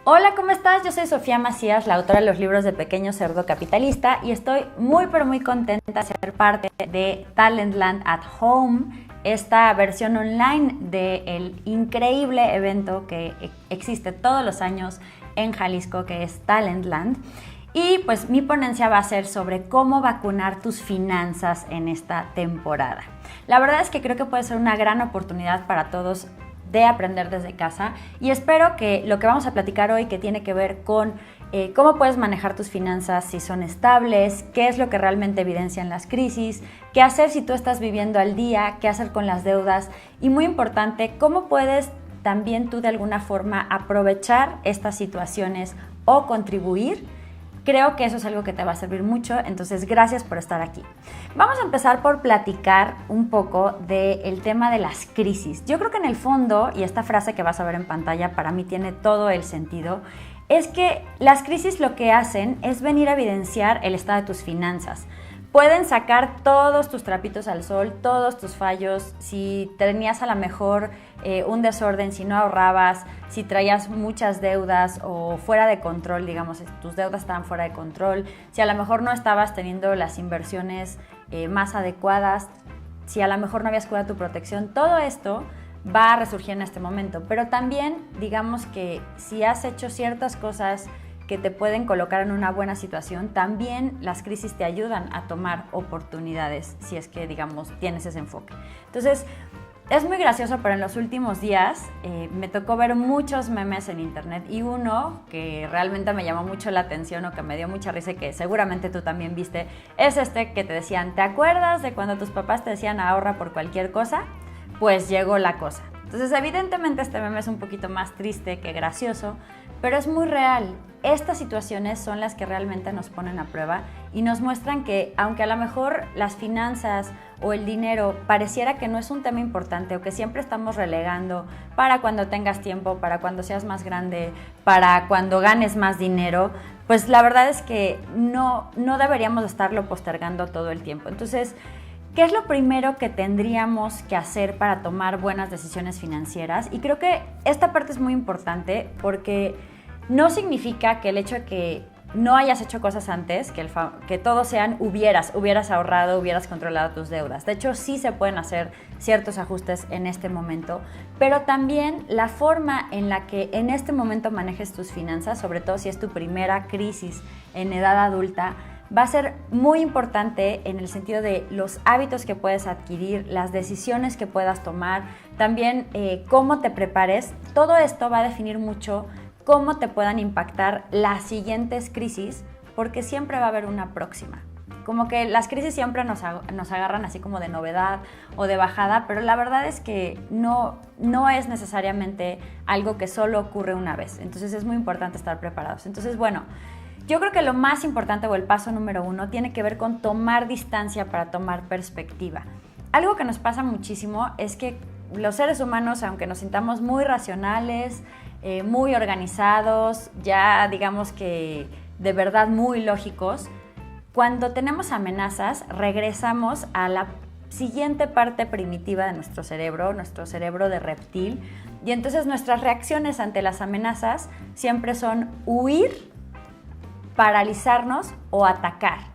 Hola, ¿cómo estás? Yo soy Sofía Macías, la autora de los libros de Pequeño Cerdo Capitalista, y estoy muy contenta de ser parte de Talentland at Home, esta versión online del increíble evento que existe todos los años en Jalisco, que es Talentland. Y pues mi ponencia va a ser sobre cómo vacunar tus finanzas en esta temporada. La verdad es que creo que puede ser una gran oportunidad para todos de aprender desde casa, y espero que lo que vamos a platicar hoy, que tiene que ver con cómo puedes manejar tus finanzas, si son estables, qué es lo que realmente evidencian las crisis, qué hacer si tú estás viviendo al día, qué hacer con las deudas y, muy importante, cómo puedes también tú de alguna forma aprovechar estas situaciones o contribuir. Creo que eso es algo que te va a servir mucho, entonces gracias por estar aquí. Vamos a empezar por platicar un poco del tema de las crisis. Yo creo que en el fondo, y esta frase que vas a ver en pantalla para mí tiene todo el sentido, es que las crisis lo que hacen es venir a evidenciar el estado de tus finanzas. Pueden sacar todos tus trapitos al sol, todos tus fallos, si tenías a lo mejor un desorden, si no ahorrabas, si traías muchas deudas o fuera de control, digamos, tus deudas estaban fuera de control, si a lo mejor no estabas teniendo las inversiones más adecuadas, si a lo mejor no habías cuidado tu protección, todo esto va a resurgir en este momento. Pero también, digamos que si has hecho ciertas cosas que te pueden colocar en una buena situación, también las crisis te ayudan a tomar oportunidades, si es que, digamos, tienes ese enfoque. Entonces, es muy gracioso, pero en los últimos días me tocó ver muchos memes en internet, y uno que realmente me llamó mucho la atención o que me dio mucha risa y que seguramente tú también viste, es este que te decían: ¿te acuerdas de cuando tus papás te decían ahorra por cualquier cosa? Pues llegó la cosa. Entonces, evidentemente este meme es un poquito más triste que gracioso, pero es muy real. Estas situaciones son las que realmente nos ponen a prueba y nos muestran que, aunque a lo mejor las finanzas o el dinero pareciera que no es un tema importante, o que siempre estamos relegando para cuando tengas tiempo, para cuando seas más grande, para cuando ganes más dinero, pues la verdad es que no deberíamos estarlo postergando todo el tiempo. Entonces, ¿qué es lo primero que tendríamos que hacer para tomar buenas decisiones financieras? Y creo que esta parte es muy importante, porque no significa que el hecho de que no hayas hecho cosas antes, que todos sean hubieras ahorrado, hubieras controlado tus deudas. De hecho, sí se pueden hacer ciertos ajustes en este momento, pero también la forma en la que en este momento manejes tus finanzas, sobre todo si es tu primera crisis en edad adulta, va a ser muy importante en el sentido de los hábitos que puedes adquirir, las decisiones que puedas tomar, también cómo te prepares. Todo esto va a definir mucho cómo te puedan impactar las siguientes crisis, porque siempre va a haber una próxima. Como que las crisis siempre nos agarran así como de novedad o de bajada, pero la verdad es que no es necesariamente algo que solo ocurre una vez. Entonces es muy importante estar preparados. Entonces, bueno, yo creo que lo más importante, o el paso número 1, tiene que ver con tomar distancia para tomar perspectiva. Algo que nos pasa muchísimo es que los seres humanos, aunque nos sintamos muy racionales, muy organizados, ya digamos que de verdad muy lógicos, cuando tenemos amenazas regresamos a la siguiente parte primitiva de nuestro cerebro de reptil, y entonces nuestras reacciones ante las amenazas siempre son huir, paralizarnos o atacar.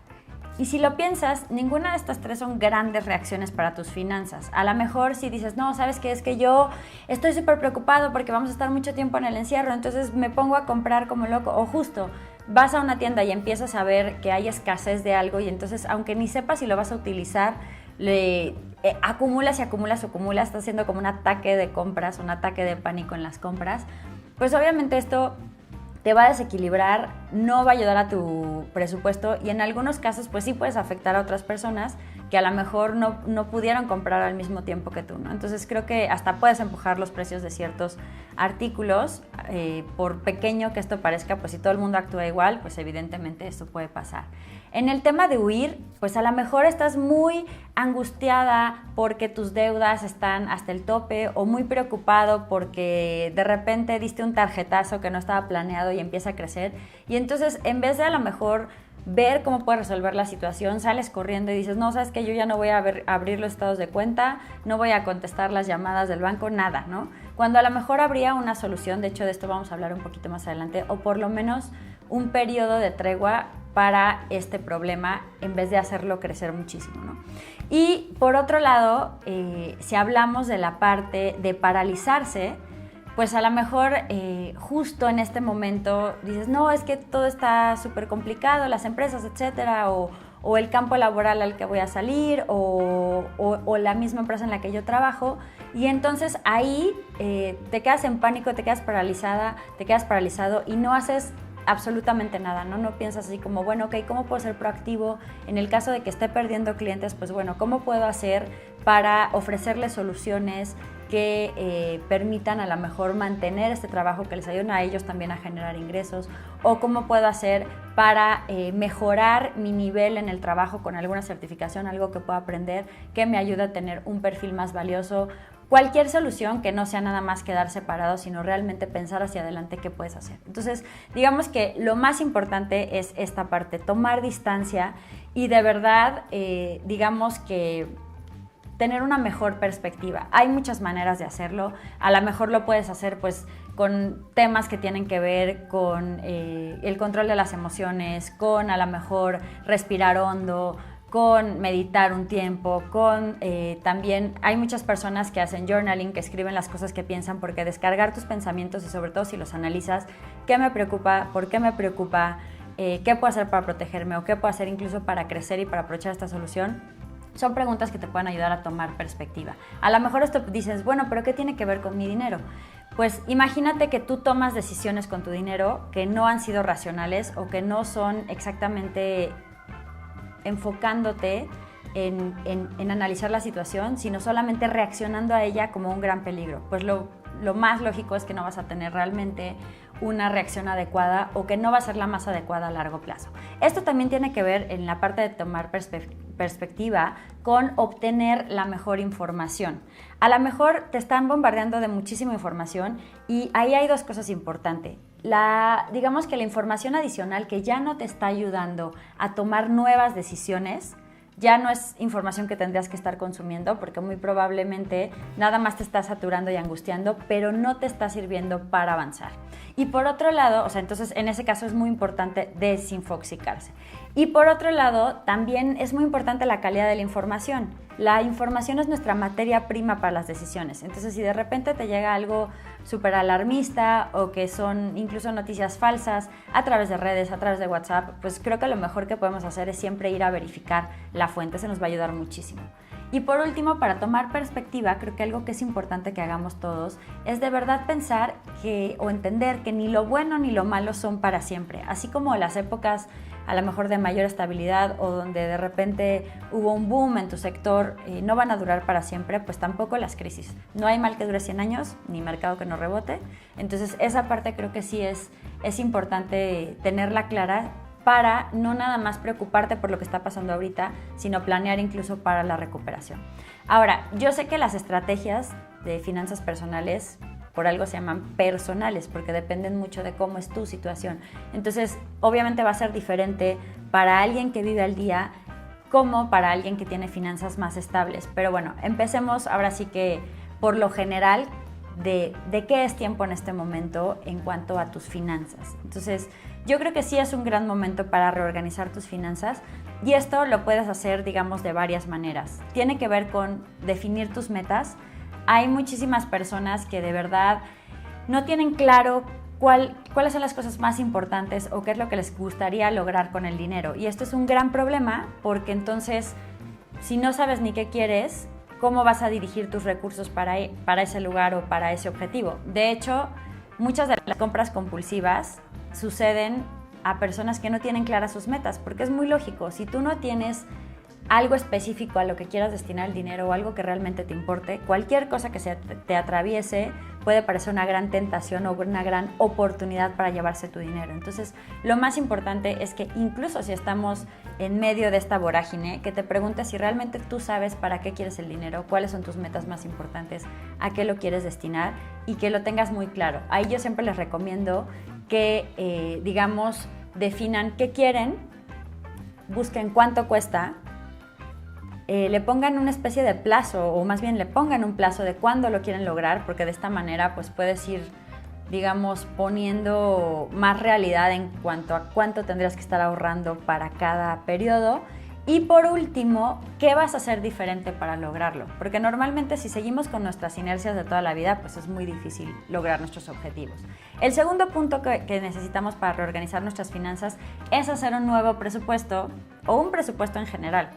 Y si lo piensas, ninguna de estas tres son grandes reacciones para tus finanzas. A lo mejor si dices, no, ¿sabes qué? Es que yo estoy súper preocupado porque vamos a estar mucho tiempo en el encierro, entonces me pongo a comprar como loco. O justo, vas a una tienda y empiezas a ver que hay escasez de algo, y entonces, aunque ni sepas si lo vas a utilizar, acumulas, estás haciendo como un ataque de compras, un ataque de pánico en las compras. Pues obviamente esto te va a desequilibrar, no va a ayudar a tu presupuesto, y en algunos casos pues sí puedes afectar a otras personas que a lo mejor no pudieron comprar al mismo tiempo que tú, ¿no? Entonces creo que hasta puedes empujar los precios de ciertos artículos, por pequeño que esto parezca. Pues si todo el mundo actúa igual, pues evidentemente esto puede pasar. En el tema de huir, pues a lo mejor estás muy angustiada porque tus deudas están hasta el tope, o muy preocupado porque de repente diste un tarjetazo que no estaba planeado y empieza a crecer, y entonces en vez de a lo mejor ver cómo puedes resolver la situación, sales corriendo y dices, no, sabes que yo ya no voy a abrir los estados de cuenta, no voy a contestar las llamadas del banco, nada, ¿no? Cuando a lo mejor habría una solución, de hecho de esto vamos a hablar un poquito más adelante, o por lo menos un periodo de tregua para este problema en vez de hacerlo crecer muchísimo, ¿no? Y por otro lado, si hablamos de la parte de paralizarse, pues a lo mejor justo en este momento dices, no, es que todo está súper complicado, las empresas, etcétera, o el campo laboral al que voy a salir, o la misma empresa en la que yo trabajo, y entonces ahí te quedas en pánico, te quedas paralizada, te quedas paralizado y no haces absolutamente nada, ¿no? No piensas así como, bueno, ok, ¿cómo puedo ser proactivo? En el caso de que esté perdiendo clientes, pues bueno, ¿cómo puedo hacer para ofrecerles soluciones que permitan a lo mejor mantener este trabajo, que les ayuden a ellos también a generar ingresos? O cómo puedo hacer para mejorar mi nivel en el trabajo con alguna certificación, algo que pueda aprender, que me ayude a tener un perfil más valioso. Cualquier solución que no sea nada más quedar separado, sino realmente pensar hacia adelante qué puedes hacer. Entonces, digamos que lo más importante es esta parte, tomar distancia y de verdad, digamos que tener una mejor perspectiva. Hay muchas maneras de hacerlo. A lo mejor lo puedes hacer pues con temas que tienen que ver con el control de las emociones, con a lo mejor respirar hondo, con meditar un tiempo, con también hay muchas personas que hacen journaling, que escriben las cosas que piensan, porque descargar tus pensamientos y sobre todo si los analizas, ¿qué me preocupa? ¿Por qué me preocupa? ¿Qué puedo hacer para protegerme? ¿O qué puedo hacer incluso para crecer y para aprovechar esta solución? Son preguntas que te pueden ayudar a tomar perspectiva. A lo mejor esto dices, bueno, pero ¿qué tiene que ver con mi dinero? Pues imagínate que tú tomas decisiones con tu dinero que no han sido racionales o que no son exactamente enfocándote en analizar la situación, sino solamente reaccionando a ella como un gran peligro. Pues lo más lógico es que no vas a tener realmente una reacción adecuada o que no va a ser la más adecuada a largo plazo. Esto también tiene que ver en la parte de tomar perspectiva con obtener la mejor información. A lo mejor te están bombardeando de muchísima información y ahí hay dos cosas importantes. Digamos que la información adicional que ya no te está ayudando a tomar nuevas decisiones, ya no es información que tendrías que estar consumiendo, porque muy probablemente nada más te está saturando y angustiando, pero no te está sirviendo para avanzar. Y por otro lado, o sea, entonces en ese caso es muy importante desinfoxicarse. Y por otro lado, también es muy importante la calidad de la información. La información es nuestra materia prima para las decisiones. Entonces, si de repente te llega algo súper alarmista o que son incluso noticias falsas a través de redes, a través de WhatsApp, pues creo que lo mejor que podemos hacer es siempre ir a verificar la fuente. Eso nos va a ayudar muchísimo. Y por último, para tomar perspectiva, creo que algo que es importante que hagamos todos es de verdad pensar o entender que ni lo bueno ni lo malo son para siempre. Así como las épocas a lo mejor de mayor estabilidad o donde de repente hubo un boom en tu sector, no van a durar para siempre, pues tampoco las crisis. No hay mal que dure 100 años, ni mercado que no rebote. Entonces esa parte creo que sí es importante tenerla clara, para no nada más preocuparte por lo que está pasando ahorita, sino planear incluso para la recuperación. Ahora, yo sé que las estrategias de finanzas personales por algo se llaman personales, porque dependen mucho de cómo es tu situación. Entonces, obviamente va a ser diferente para alguien que vive al día como para alguien que tiene finanzas más estables. Pero bueno, empecemos ahora sí que por lo general de qué es tiempo en este momento en cuanto a tus finanzas. Entonces, yo creo que sí es un gran momento para reorganizar tus finanzas y esto lo puedes hacer, digamos, de varias maneras. Tiene que ver con definir tus metas. Hay muchísimas personas que de verdad no tienen claro cuáles son las cosas más importantes o qué es lo que les gustaría lograr con el dinero. Y esto es un gran problema porque entonces, si no sabes ni qué quieres, ¿cómo vas a dirigir tus recursos para ese lugar o para ese objetivo? De hecho, muchas de las compras compulsivas suceden a personas que no tienen claras sus metas, porque es muy lógico. Si tú no tienes algo específico a lo que quieras destinar el dinero o algo que realmente te importe, cualquier cosa que te atraviese puede parecer una gran tentación o una gran oportunidad para llevarse tu dinero. Entonces, lo más importante es que incluso si estamos en medio de esta vorágine, que te preguntes si realmente tú sabes para qué quieres el dinero, cuáles son tus metas más importantes, a qué lo quieres destinar y que lo tengas muy claro. Ahí yo siempre les recomiendo que, digamos, definan qué quieren busquen cuánto cuesta, le pongan una especie de plazo, o más bien le pongan un plazo de cuándo lo quieren lograr, porque de esta manera pues puedes ir, digamos, poniendo más realidad en cuanto a cuánto tendrías que estar ahorrando para cada periodo. Y por último, ¿qué vas a hacer diferente para lograrlo? Porque normalmente si seguimos con nuestras inercias de toda la vida, pues es muy difícil lograr nuestros objetivos. El segundo punto que necesitamos para reorganizar nuestras finanzas es hacer un nuevo presupuesto o un presupuesto en general.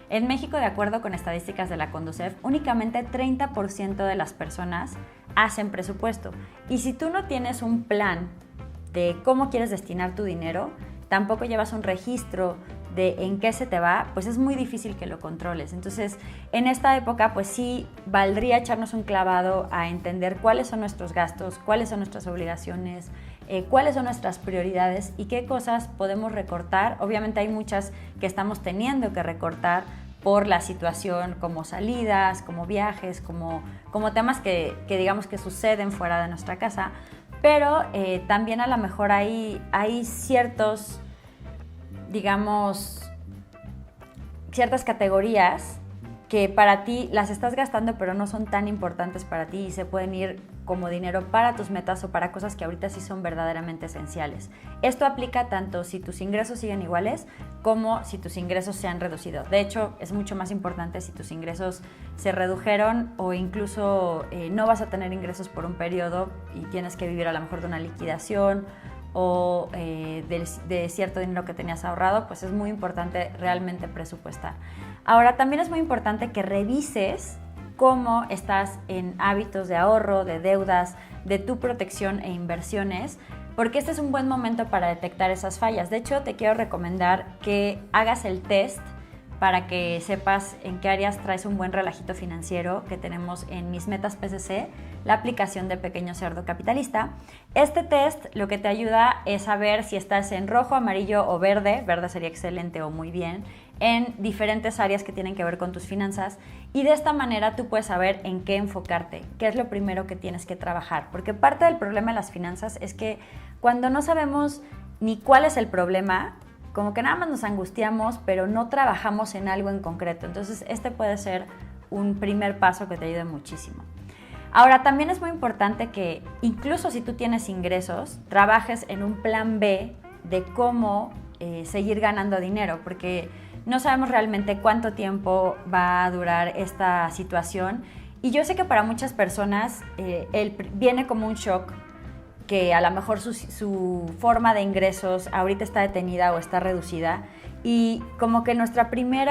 En México, de acuerdo con estadísticas de la Conducef, únicamente 30% de las personas hacen presupuesto. Y si tú no tienes un plan de cómo quieres destinar tu dinero, tampoco llevas un registro de en qué se te va, pues es muy difícil que lo controles. Entonces, en esta época, pues sí valdría echarnos un clavado a entender cuáles son nuestros gastos, cuáles son nuestras obligaciones, cuáles son nuestras prioridades y qué cosas podemos recortar. Obviamente hay muchas que estamos teniendo que recortar por la situación, como salidas, como viajes, como temas que digamos que suceden fuera de nuestra casa, pero también a lo mejor hay ciertos, digamos, ciertas categorías que para ti las estás gastando pero no son tan importantes para ti y se pueden ir como dinero para tus metas o para cosas que ahorita sí son verdaderamente esenciales. Esto aplica tanto si tus ingresos siguen iguales como si tus ingresos se han reducido. De hecho, es mucho más importante si tus ingresos se redujeron o incluso no vas a tener ingresos por un periodo y tienes que vivir a lo mejor de una liquidación o de cierto dinero que tenías ahorrado, pues es muy importante realmente presupuestar. Ahora, también es muy importante que revises cómo estás en hábitos de ahorro, de deudas, de tu protección e inversiones, porque este es un buen momento para detectar esas fallas. De hecho, te quiero recomendar que hagas el test para que sepas en qué áreas traes un buen relajito financiero que tenemos en Mis Metas PCC, la aplicación de Pequeño Cerdo Capitalista. Este test lo que te ayuda es saber si estás en rojo, amarillo o verde, verde sería excelente o muy bien, en diferentes áreas que tienen que ver con tus finanzas, y de esta manera tú puedes saber en qué enfocarte, qué es lo primero que tienes que trabajar, porque parte del problema de las finanzas es que cuando no sabemos ni cuál es el problema, como que nada más nos angustiamos, pero no trabajamos en algo en concreto. Entonces, este puede ser un primer paso que te ayude muchísimo. Ahora, también es muy importante que, incluso si tú tienes ingresos, trabajes en un plan B de cómo seguir ganando dinero, porque no sabemos realmente cuánto tiempo va a durar esta situación. Y yo sé que para muchas personas viene como un shock que a lo mejor su forma de ingresos ahorita está detenida o está reducida, y como que nuestro primer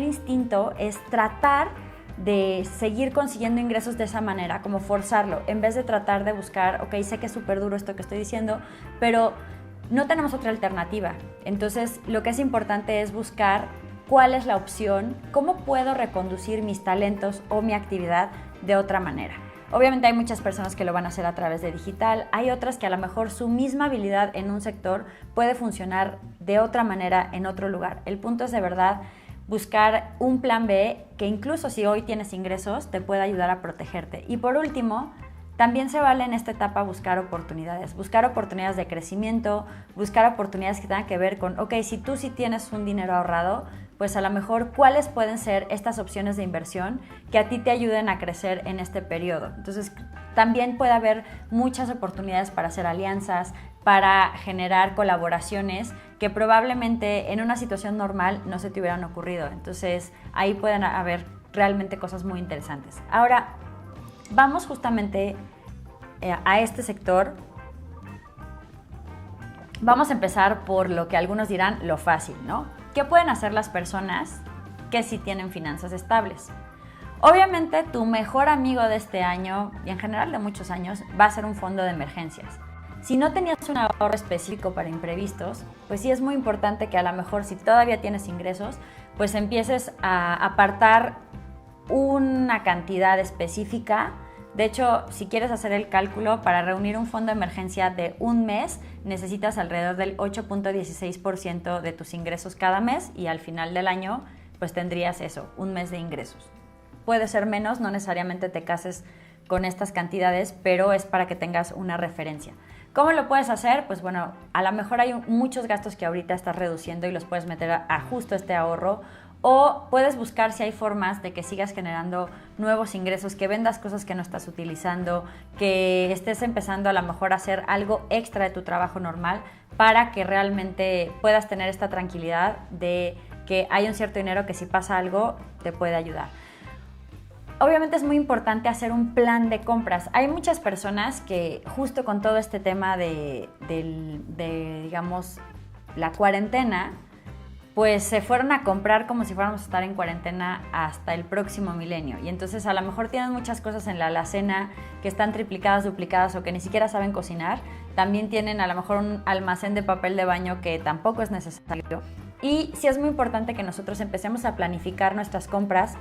instinto es tratar de seguir consiguiendo ingresos de esa manera, como forzarlo, en vez de tratar de buscar, ok, sé que es súper duro esto que estoy diciendo, pero no tenemos otra alternativa. Entonces, lo que es importante es buscar cuál es la opción, cómo puedo reconducir mis talentos o mi actividad de otra manera. Obviamente hay muchas personas que lo van a hacer a través de digital, hay otras que a lo mejor su misma habilidad en un sector puede funcionar de otra manera en otro lugar. El punto es de verdad buscar un plan B que incluso si hoy tienes ingresos te pueda ayudar a protegerte. Y por último, también se vale en esta etapa buscar oportunidades de crecimiento, buscar oportunidades que tengan que ver con, ok, si tú sí tienes un dinero ahorrado, pues a lo mejor cuáles pueden ser estas opciones de inversión que a ti te ayuden a crecer en este periodo. Entonces, también puede haber muchas oportunidades para hacer alianzas, para generar colaboraciones que probablemente en una situación normal no se te hubieran ocurrido. Entonces, ahí pueden haber realmente cosas muy interesantes. Ahora, vamos justamente a este sector. Vamos a empezar por lo que algunos dirán lo fácil, ¿no? ¿Qué pueden hacer las personas que sí tienen finanzas estables? Obviamente, tu mejor amigo de este año y en general de muchos años va a ser un fondo de emergencias. Si no tenías un ahorro específico para imprevistos, pues sí es muy importante que a lo mejor si todavía tienes ingresos, pues empieces a apartar una cantidad específica. De hecho, si quieres hacer el cálculo, para reunir un fondo de emergencia de un mes, necesitas alrededor del 8.16% de tus ingresos cada mes y al final del año, pues tendrías eso, un mes de ingresos. Puede ser menos, no necesariamente te cases con estas cantidades, pero es para que tengas una referencia. ¿Cómo lo puedes hacer? Pues bueno, a lo mejor hay muchos gastos que ahorita estás reduciendo y los puedes meter a justo este ahorro, o puedes buscar si hay formas de que sigas generando nuevos ingresos, que vendas cosas que no estás utilizando, que estés empezando a lo mejor a hacer algo extra de tu trabajo normal para que realmente puedas tener esta tranquilidad de que hay un cierto dinero que si pasa algo te puede ayudar. Obviamente es muy importante hacer un plan de compras. Hay muchas personas que justo con todo este tema de digamos, la cuarentena, pues se fueron a comprar como si fuéramos a estar en cuarentena hasta el próximo milenio. Y entonces a lo mejor tienen muchas cosas en la alacena que están triplicadas, duplicadas o que ni siquiera saben cocinar. También tienen a lo mejor un almacén de papel de baño que tampoco es necesario. Y sí es muy importante que nosotros empecemos a planificar nuestras compras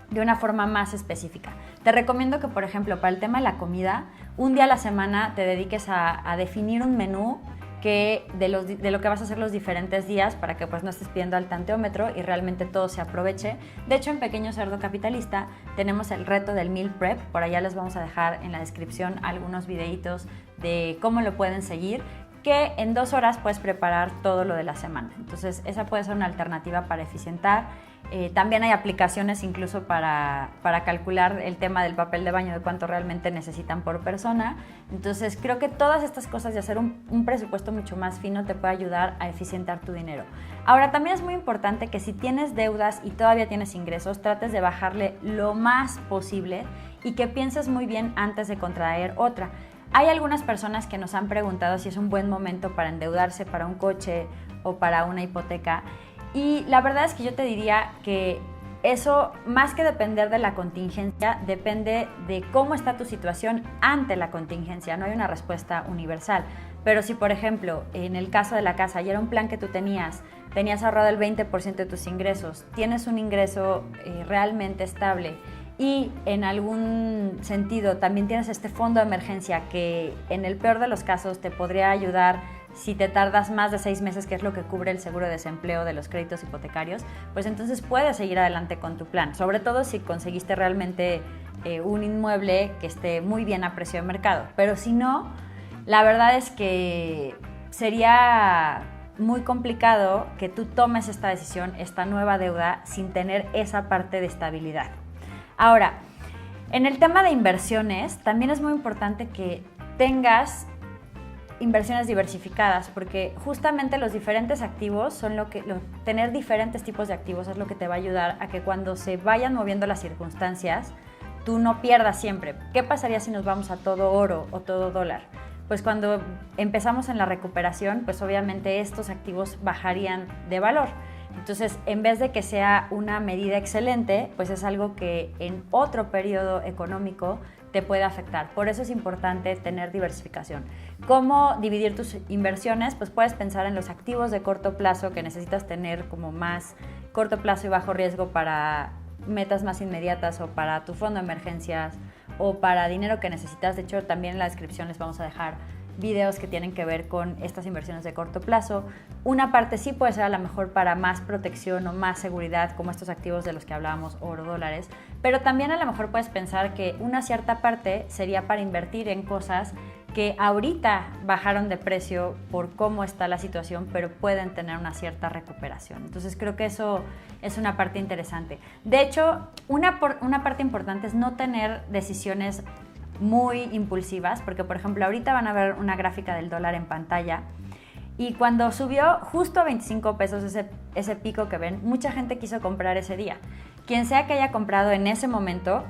de una forma más específica. Te recomiendo que, por ejemplo, para el tema de la comida, un día a la semana te dediques a definir un menú de lo que vas a hacer los diferentes días para que pues no estés pidiendo al tanteómetro y realmente todo se aproveche. De hecho, en Pequeño Cerdo Capitalista tenemos el reto del Meal Prep. Por allá les vamos a dejar en la descripción algunos videitos de cómo lo pueden seguir, que en 2 horas puedes preparar todo lo de la semana. Entonces esa puede ser una alternativa para eficientar. También hay aplicaciones incluso para calcular el tema del papel de baño, de cuánto realmente necesitan por persona. Entonces creo que todas estas cosas de hacer un presupuesto mucho más fino te puede ayudar a eficientar tu dinero. Ahora también es muy importante que si tienes deudas y todavía tienes ingresos, trates de bajarle lo más posible y que pienses muy bien antes de contraer otra. Hay algunas personas que nos han preguntado si es un buen momento para endeudarse para un coche o para una hipoteca. Y la verdad es que yo te diría que eso, más que depender de la contingencia, depende de cómo está tu situación ante la contingencia. No hay una respuesta universal. Pero si, por ejemplo, en el caso de la casa, y era un plan que tú tenías ahorrado el 20% de tus ingresos, tienes un ingreso realmente estable y en algún sentido también tienes este fondo de emergencia que en el peor de los casos te podría ayudar si te tardas más de 6 meses, que es lo que cubre el seguro de desempleo de los créditos hipotecarios, pues entonces puedes seguir adelante con tu plan, sobre todo si conseguiste realmente un inmueble que esté muy bien a precio de mercado. Pero si no, la verdad es que sería muy complicado que tú tomes esta decisión, esta nueva deuda, sin tener esa parte de estabilidad. Ahora, en el tema de inversiones, también es muy importante que tengas inversiones diversificadas, porque justamente los diferentes activos tener diferentes tipos de activos es lo que te va a ayudar a que cuando se vayan moviendo las circunstancias, tú no pierdas siempre. ¿Qué pasaría si nos vamos a todo oro o todo dólar? Pues cuando empezamos en la recuperación, pues obviamente estos activos bajarían de valor. Entonces, en vez de que sea una medida excelente, pues es algo que en otro periodo económico te puede afectar. Por eso es importante tener diversificación. ¿Cómo dividir tus inversiones? Pues puedes pensar en los activos de corto plazo que necesitas tener como más corto plazo y bajo riesgo para metas más inmediatas o para tu fondo de emergencias o para dinero que necesitas. De hecho, también en la descripción les vamos a dejar videos que tienen que ver con estas inversiones de corto plazo. Una parte sí puede ser a lo mejor para más protección o más seguridad, como estos activos de los que hablábamos, oro, dólares, pero también a lo mejor puedes pensar que una cierta parte sería para invertir en cosas que ahorita bajaron de precio por cómo está la situación, pero pueden tener una cierta recuperación. Entonces creo que eso es una parte interesante. De hecho, una parte importante es no tener decisiones muy impulsivas, porque por ejemplo ahorita van a ver una gráfica del dólar en pantalla y cuando subió justo a 25 pesos ese pico que ven, mucha gente quiso comprar ese día. Quien sea que haya comprado en ese momento,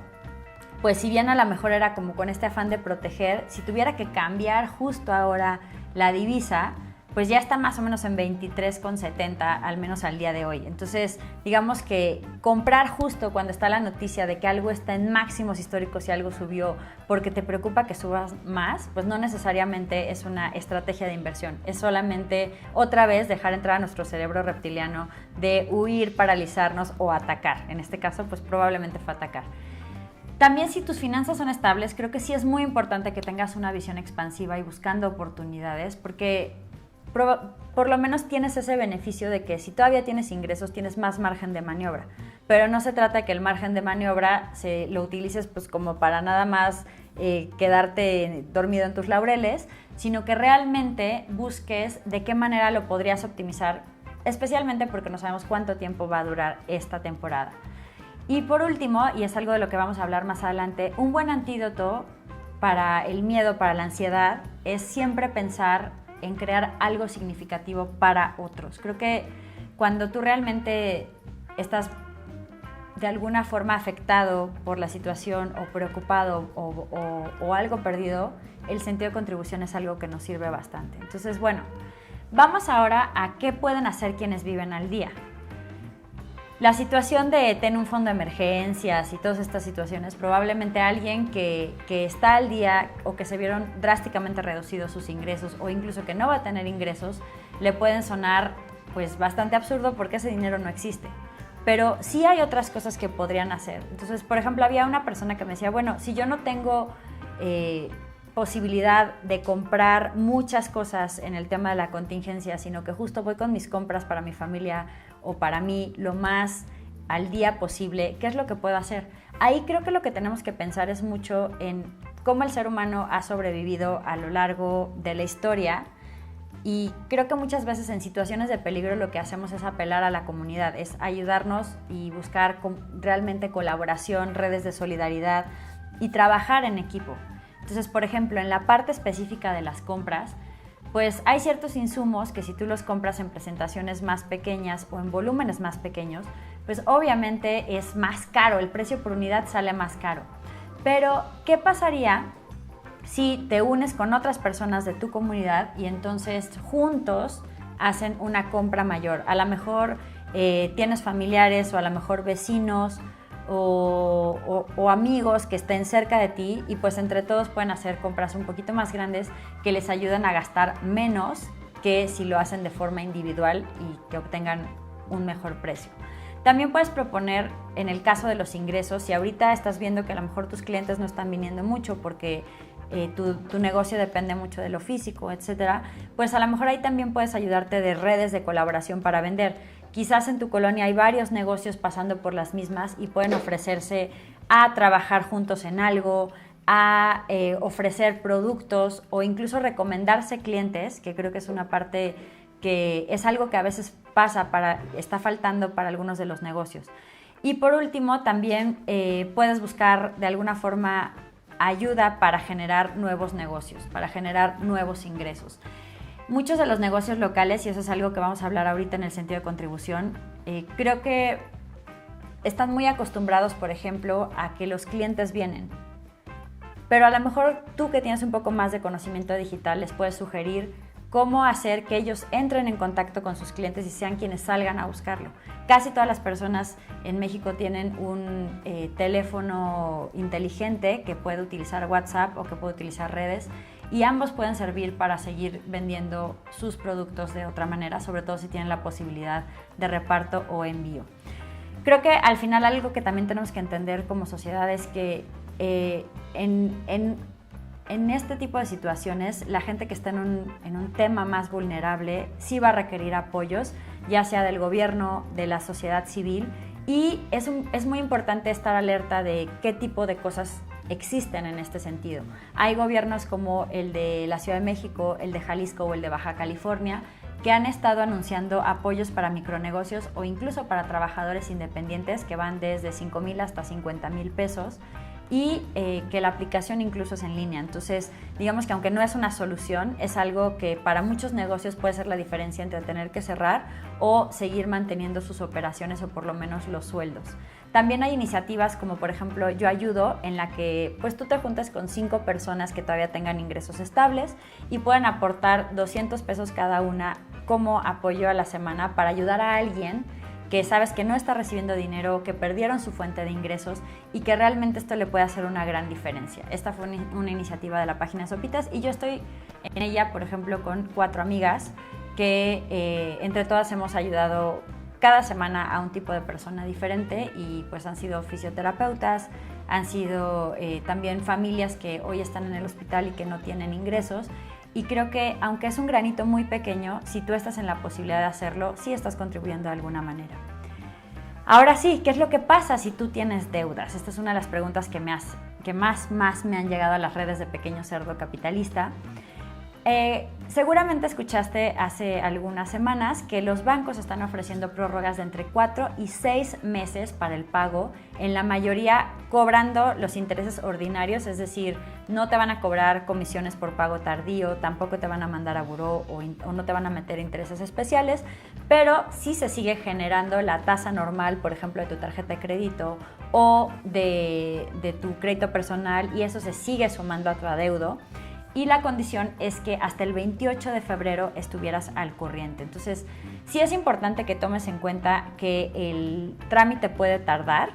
pues si bien a lo mejor era como con este afán de proteger, si tuviera que cambiar justo ahora la divisa, pues ya está más o menos en 23,70, al menos al día de hoy. Entonces, digamos que comprar justo cuando está la noticia de que algo está en máximos históricos y algo subió porque te preocupa que subas más, pues no necesariamente es una estrategia de inversión. Es solamente otra vez dejar entrar a nuestro cerebro reptiliano de huir, paralizarnos o atacar. En este caso, pues probablemente fue atacar. También si tus finanzas son estables, creo que sí es muy importante que tengas una visión expansiva y buscando oportunidades, porque por lo menos tienes ese beneficio de que si todavía tienes ingresos, tienes más margen de maniobra. Pero no se trata de que el margen de maniobra lo utilices pues como para nada más quedarte dormido en tus laureles, sino que realmente busques de qué manera lo podrías optimizar, especialmente porque no sabemos cuánto tiempo va a durar esta temporada. Y por último, y es algo de lo que vamos a hablar más adelante, un buen antídoto para el miedo, para la ansiedad, es siempre pensar en crear algo significativo para otros. Creo que cuando tú realmente estás de alguna forma afectado por la situación o preocupado o algo perdido, el sentido de contribución es algo que nos sirve bastante. Entonces, bueno, vamos ahora a qué pueden hacer quienes viven al día. La situación de tener un fondo de emergencias y todas estas situaciones, probablemente alguien que está al día o que se vieron drásticamente reducidos sus ingresos o incluso que no va a tener ingresos, le pueden sonar pues bastante absurdo porque ese dinero no existe. Pero sí hay otras cosas que podrían hacer. Entonces, por ejemplo, había una persona que me decía, bueno, si yo no tengo posibilidad de comprar muchas cosas en el tema de la contingencia, sino que justo voy con mis compras para mi familia o para mí lo más al día posible, ¿qué es lo que puedo hacer? Ahí creo que lo que tenemos que pensar es mucho en cómo el ser humano ha sobrevivido a lo largo de la historia, y creo que muchas veces en situaciones de peligro lo que hacemos es apelar a la comunidad, es ayudarnos y buscar realmente colaboración, redes de solidaridad y trabajar en equipo. Entonces, por ejemplo, en la parte específica de las compras, pues hay ciertos insumos que si tú los compras en presentaciones más pequeñas o en volúmenes más pequeños, pues obviamente es más caro, el precio por unidad sale más caro. Pero, ¿qué pasaría si te unes con otras personas de tu comunidad y entonces juntos hacen una compra mayor? A lo mejor tienes familiares o a lo mejor vecinos o amigos que estén cerca de ti y pues entre todos pueden hacer compras un poquito más grandes que les ayudan a gastar menos que si lo hacen de forma individual y que obtengan un mejor precio. También puedes proponer, en el caso de los ingresos, si ahorita estás viendo que a lo mejor tus clientes no están viniendo mucho porque tu negocio depende mucho de lo físico, etcétera, pues a lo mejor ahí también puedes ayudarte de redes de colaboración para vender. Quizás en tu colonia hay varios negocios pasando por las mismas y pueden ofrecerse a trabajar juntos en algo, a ofrecer productos o incluso recomendarse clientes, que creo que es una parte que es algo que a veces está faltando para algunos de los negocios. Y por último, también puedes buscar de alguna forma ayuda para generar nuevos negocios, para generar nuevos ingresos. Muchos de los negocios locales, y eso es algo que vamos a hablar ahorita en el sentido de contribución, creo que están muy acostumbrados, por ejemplo, a que los clientes vienen. Pero a lo mejor tú que tienes un poco más de conocimiento digital les puedes sugerir cómo hacer que ellos entren en contacto con sus clientes y sean quienes salgan a buscarlo. Casi todas las personas en México tienen un teléfono inteligente que puede utilizar WhatsApp o que puede utilizar redes, y ambos pueden servir para seguir vendiendo sus productos de otra manera, sobre todo si tienen la posibilidad de reparto o envío. Creo que al final algo que también tenemos que entender como sociedad es que en este tipo de situaciones la gente que está en un tema más vulnerable sí va a requerir apoyos, ya sea del gobierno, de la sociedad civil, y es muy importante estar alerta de qué tipo de cosas existen en este sentido. Hay gobiernos como el de la Ciudad de México, el de Jalisco o el de Baja California que han estado anunciando apoyos para micronegocios o incluso para trabajadores independientes que van desde 5,000 hasta 50,000 pesos, y que la aplicación incluso es en línea. Entonces, digamos que aunque no es una solución, es algo que para muchos negocios puede ser la diferencia entre tener que cerrar o seguir manteniendo sus operaciones o por lo menos los sueldos. También hay iniciativas como por ejemplo Yo Ayudo, en la que pues tú te juntas con 5 personas que todavía tengan ingresos estables y pueden aportar 200 pesos cada una como apoyo a la semana para ayudar a alguien que sabes que no está recibiendo dinero, que perdieron su fuente de ingresos y que realmente esto le puede hacer una gran diferencia. Esta fue una iniciativa de la página Sopitas y yo estoy en ella, por ejemplo, con 4 amigas que entre todas hemos ayudado cada semana a un tipo de persona diferente, y pues han sido fisioterapeutas, han sido también familias que hoy están en el hospital y que no tienen ingresos. Y creo que aunque es un granito muy pequeño, si tú estás en la posibilidad de hacerlo, sí estás contribuyendo de alguna manera. Ahora sí, ¿qué es lo que pasa si tú tienes deudas? Esta es una de las preguntas que más me han llegado a las redes de Pequeño Cerdo Capitalista. Seguramente escuchaste hace algunas semanas que los bancos están ofreciendo prórrogas de entre 4 y 6 meses para el pago, en la mayoría cobrando los intereses ordinarios, es decir, no te van a cobrar comisiones por pago tardío, tampoco te van a mandar a buró o no te van a meter intereses especiales, pero sí se sigue generando la tasa normal, por ejemplo, de tu tarjeta de crédito o de tu crédito personal, y eso se sigue sumando a tu adeudo. Y la condición es que hasta el 28 de febrero estuvieras al corriente. Entonces, sí es importante que tomes en cuenta que el trámite puede tardar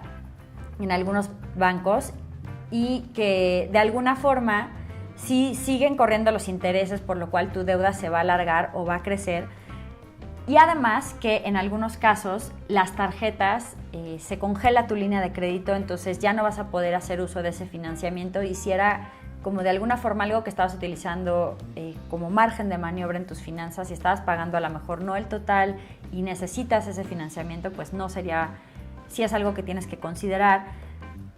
en algunos bancos y que de alguna forma sí siguen corriendo los intereses, por lo cual tu deuda se va a alargar o va a crecer. Y además que en algunos casos las tarjetas se congela tu línea de crédito, entonces ya no vas a poder hacer uso de ese financiamiento, y si era como de alguna forma algo que estabas utilizando como margen de maniobra en tus finanzas y estabas pagando a lo mejor no el total y necesitas ese financiamiento, pues no sería, si es algo que tienes que considerar.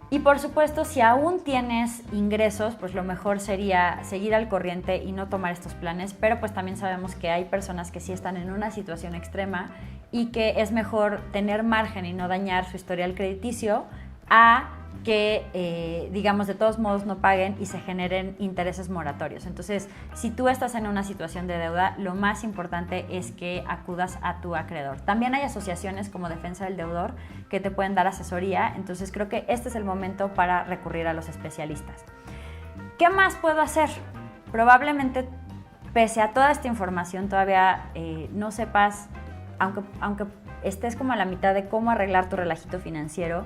Y por supuesto, si aún tienes ingresos, pues lo mejor sería seguir al corriente y no tomar estos planes, pero pues también sabemos que hay personas que sí están en una situación extrema y que es mejor tener margen y no dañar su historial crediticio a que, digamos, de todos modos no paguen y se generen intereses moratorios. Entonces, si tú estás en una situación de deuda, lo más importante es que acudas a tu acreedor. También hay asociaciones como Defensa del Deudor que te pueden dar asesoría, entonces creo que este es el momento para recurrir a los especialistas. ¿Qué más puedo hacer? Probablemente, pese a toda esta información, todavía no sepas, aunque estés como a la mitad de cómo arreglar tu relajito financiero,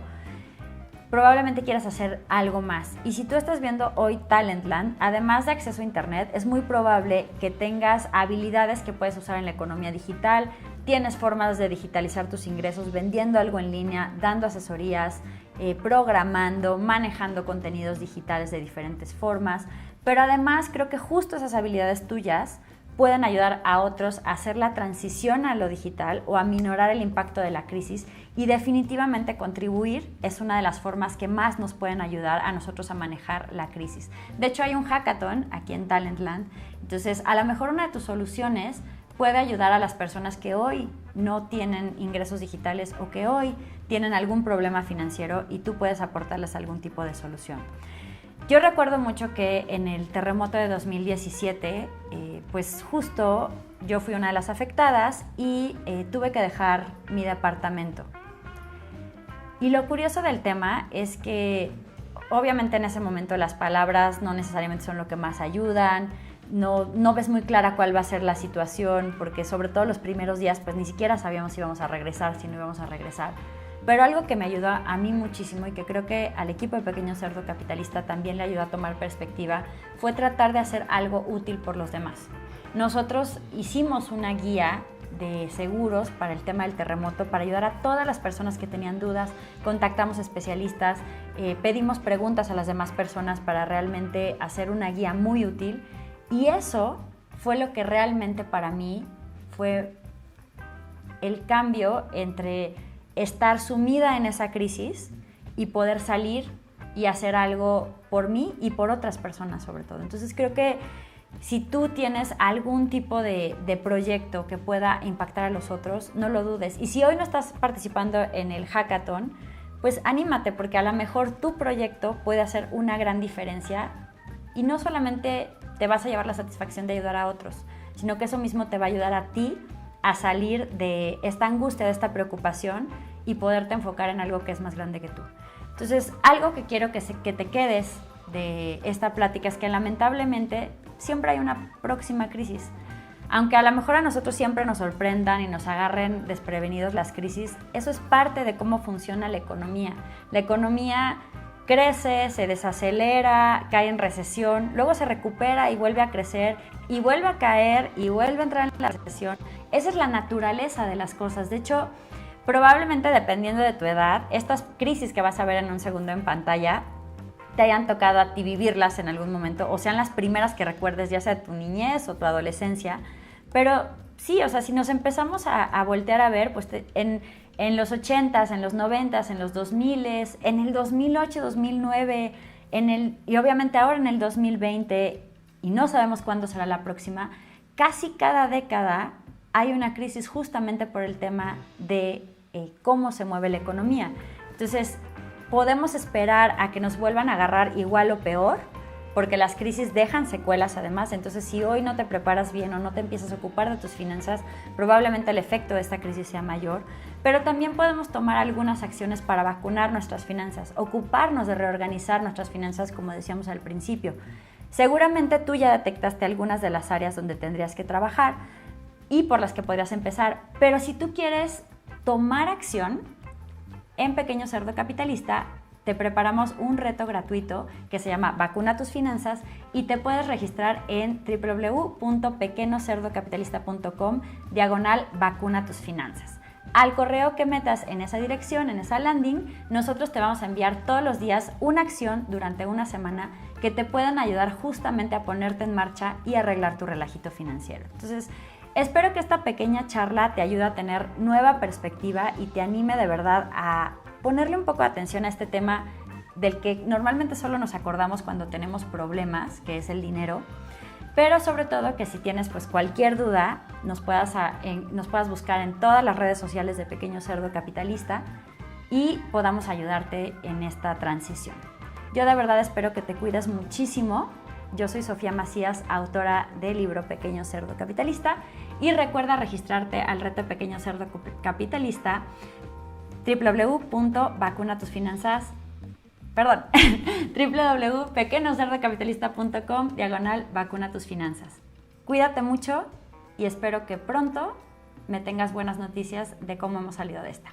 probablemente quieras hacer algo más. Y si tú estás viendo hoy Talentland, además de acceso a internet, es muy probable que tengas habilidades que puedes usar en la economía digital, tienes formas de digitalizar tus ingresos vendiendo algo en línea, dando asesorías, programando, manejando contenidos digitales de diferentes formas, pero además creo que justo esas habilidades tuyas pueden ayudar a otros a hacer la transición a lo digital o a minorar el impacto de la crisis, y definitivamente contribuir es una de las formas que más nos pueden ayudar a nosotros a manejar la crisis. De hecho, hay un hackathon aquí en Talentland, entonces a lo mejor una de tus soluciones puede ayudar a las personas que hoy no tienen ingresos digitales o que hoy tienen algún problema financiero, y tú puedes aportarles algún tipo de solución. Yo recuerdo mucho que en el terremoto de 2017, pues justo yo fui una de las afectadas y tuve que dejar mi departamento. Y lo curioso del tema es que obviamente en ese momento las palabras no necesariamente son lo que más ayudan, no ves muy clara cuál va a ser la situación, porque sobre todo los primeros días pues ni siquiera sabíamos si íbamos a regresar, si no íbamos a regresar. Pero algo que me ayudó a mí muchísimo y que creo que al equipo de Pequeño Cerdo Capitalista también le ayudó a tomar perspectiva fue tratar de hacer algo útil por los demás. Nosotros hicimos una guía de seguros para el tema del terremoto para ayudar a todas las personas que tenían dudas, contactamos especialistas, pedimos preguntas a las demás personas para realmente hacer una guía muy útil, y eso fue lo que realmente para mí fue el cambio entre estar sumida en esa crisis y poder salir y hacer algo por mí y por otras personas sobre todo. Entonces creo que si tú tienes algún tipo de proyecto que pueda impactar a los otros, no lo dudes. Y si hoy no estás participando en el hackathon, pues anímate, porque a lo mejor tu proyecto puede hacer una gran diferencia, y no solamente te vas a llevar la satisfacción de ayudar a otros, sino que eso mismo te va a ayudar a ti a salir de esta angustia, de esta preocupación, y poderte enfocar en algo que es más grande que tú. Entonces, algo que quiero que te quedes de esta plática es que lamentablemente siempre hay una próxima crisis. Aunque a lo mejor a nosotros siempre nos sorprendan y nos agarren desprevenidos las crisis, eso es parte de cómo funciona la economía. La economía crece, se desacelera, cae en recesión, luego se recupera y vuelve a crecer, y vuelve a caer y vuelve a entrar en la recesión. Esa es la naturaleza de las cosas. De hecho, probablemente dependiendo de tu edad, estas crisis que vas a ver en un segundo en pantalla te hayan tocado a ti vivirlas en algún momento, o sean las primeras que recuerdes, ya sea tu niñez o tu adolescencia. Pero sí, o sea, si nos empezamos a voltear a ver, pues en los 80s, en los 90s, en los 2000s, en el 2008, 2009, y obviamente ahora en el 2020, y no sabemos cuándo será la próxima, casi cada década hay una crisis justamente por el tema de cómo se mueve la economía. Entonces, podemos esperar a que nos vuelvan a agarrar igual o peor, porque las crisis dejan secuelas además. Entonces, si hoy no te preparas bien o no te empiezas a ocupar de tus finanzas, probablemente el efecto de esta crisis sea mayor. Pero también podemos tomar algunas acciones para vacunar nuestras finanzas, ocuparnos de reorganizar nuestras finanzas, como decíamos al principio. Seguramente tú ya detectaste algunas de las áreas donde tendrías que trabajar y por las que podrías empezar, pero si tú quieres tomar acción, en Pequeño Cerdo Capitalista te preparamos un reto gratuito que se llama Vacuna tus finanzas y te puedes registrar en www.pequeñocerdocapitalista.com/vacuna tus finanzas. Al correo que metas en esa dirección, en esa landing, nosotros te vamos a enviar todos los días una acción durante una semana que te puedan ayudar justamente a ponerte en marcha y arreglar tu relajito financiero. Entonces, espero que esta pequeña charla te ayude a tener nueva perspectiva y te anime de verdad a ponerle un poco de atención a este tema del que normalmente solo nos acordamos cuando tenemos problemas, que es el dinero, pero sobre todo que si tienes pues cualquier duda nos puedas buscar en todas las redes sociales de Pequeño Cerdo Capitalista y podamos ayudarte en esta transición. Yo de verdad espero que te cuides muchísimo. Yo soy Sofía Macías, autora del libro Pequeño Cerdo Capitalista, y recuerda registrarte al reto Pequeño Cerdo Capitalista www.pequeñocerdocapitalista.com/vacuna tus finanzas. Cuídate mucho y espero que pronto me tengas buenas noticias de cómo hemos salido de esta.